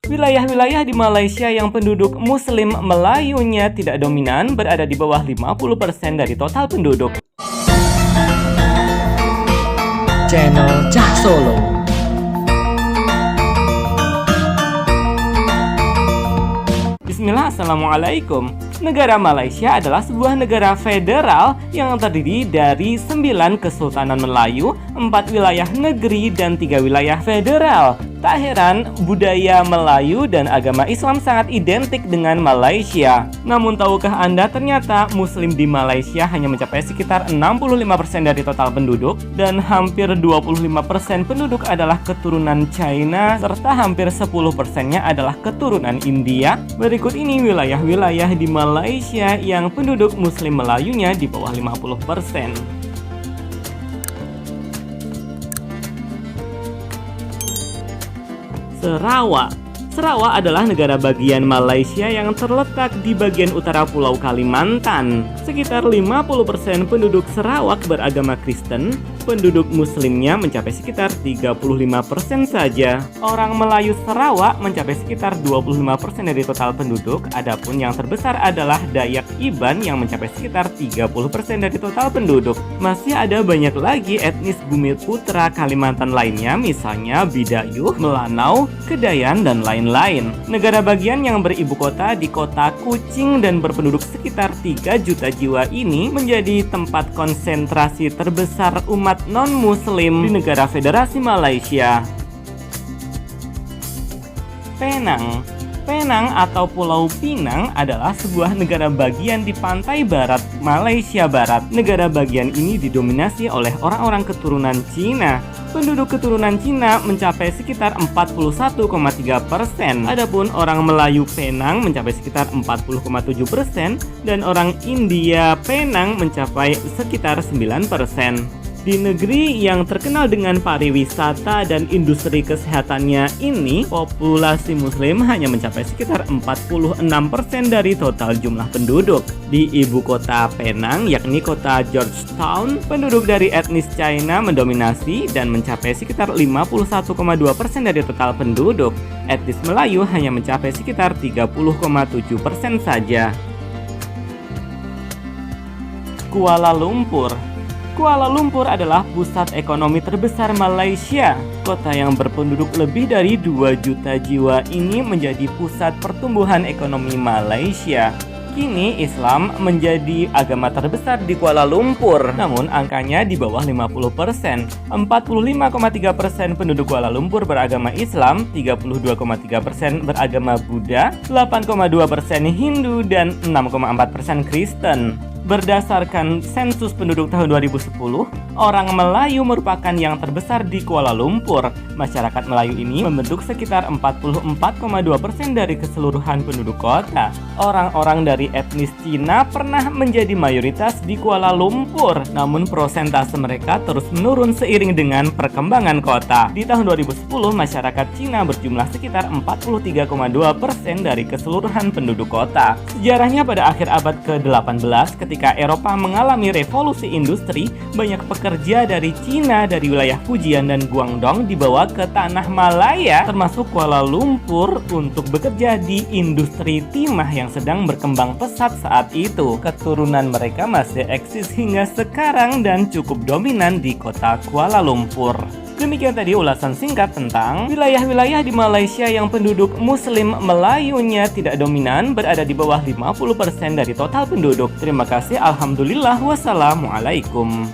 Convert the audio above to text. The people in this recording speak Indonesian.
Wilayah-wilayah di Malaysia yang penduduk Muslim Melayunya tidak dominan berada di bawah 50% dari total penduduk. Channel Cah Solo. Bismillah, Assalamualaikum. Negara Malaysia adalah sebuah negara federal yang terdiri dari 9 Kesultanan Melayu, 4 wilayah negeri, dan 3 wilayah federal. Tak heran, budaya Melayu dan agama Islam sangat identik dengan Malaysia. Namun tahukah Anda ternyata Muslim di Malaysia hanya mencapai sekitar 65% dari total penduduk, dan hampir 25% penduduk adalah keturunan China, serta hampir 10%-nya adalah keturunan India. Berikut ini wilayah-wilayah di Malaysia yang penduduk Muslim Melayunya di bawah 50%. Sarawak adalah negara bagian Malaysia yang terletak di bagian utara Pulau Kalimantan. Sekitar 50% penduduk Sarawak beragama Kristen, penduduk Muslimnya mencapai sekitar 35% saja. Orang Melayu Sarawak mencapai sekitar 25% dari total penduduk, adapun yang terbesar adalah Dayak Iban yang mencapai sekitar 30% dari total penduduk. Masih ada banyak lagi etnis Bumi Putra Kalimantan lainnya, misalnya Bidayuh, Melanau, Kedayan, dan lain-lain. Negara bagian yang beribu kota di kota Kuching dan berpenduduk sekitar 3 juta jiwa ini menjadi tempat konsentrasi terbesar umat non-muslim di negara Federasi Malaysia. Penang atau Pulau Pinang adalah sebuah negara bagian di pantai barat Malaysia Barat. Negara bagian ini didominasi oleh orang-orang keturunan Cina. Penduduk keturunan Cina mencapai sekitar 41,3%. Adapun orang Melayu Penang mencapai sekitar 40,7% dan orang India Penang mencapai sekitar 9%. Di negeri yang terkenal dengan pariwisata dan industri kesehatannya ini, populasi Muslim hanya mencapai sekitar 46% dari total jumlah penduduk. Di ibu kota Penang, yakni kota Georgetown, penduduk dari etnis China mendominasi dan mencapai sekitar 51,2% dari total penduduk. Etnis Melayu hanya mencapai sekitar 30,7% saja. Kuala Lumpur adalah pusat ekonomi terbesar Malaysia. Kota yang berpenduduk lebih dari 2 juta jiwa ini menjadi pusat pertumbuhan ekonomi Malaysia. Kini Islam menjadi agama terbesar di Kuala Lumpur, namun angkanya di bawah 50%. 45,3% penduduk Kuala Lumpur beragama Islam, 32,3% beragama Buddha, 8,2% Hindu, dan 6,4% Kristen. Berdasarkan sensus penduduk tahun 2010, orang Melayu merupakan yang terbesar di Kuala Lumpur. Masyarakat Melayu ini membentuk sekitar 44,2% dari keseluruhan penduduk kota. Orang-orang dari etnis Cina pernah menjadi mayoritas di Kuala Lumpur, namun prosentase mereka terus menurun seiring dengan perkembangan kota. Di tahun 2010, masyarakat Cina berjumlah sekitar 43,2% dari keseluruhan penduduk kota. Sejarahnya pada akhir abad ke-18, ketika Eropa mengalami revolusi industri, banyak pekerja dari Cina dari wilayah Fujian dan Guangdong dibawa ke tanah Malaya, termasuk Kuala Lumpur, untuk bekerja di industri timah yang sedang berkembang pesat saat itu. Keturunan mereka masih eksis hingga sekarang dan cukup dominan di kota Kuala Lumpur. Demikian tadi ulasan singkat tentang wilayah-wilayah di Malaysia yang penduduk Muslim Melayunya tidak dominan berada di bawah 50% dari total penduduk. Terima kasih. Alhamdulillah. Wassalamualaikum.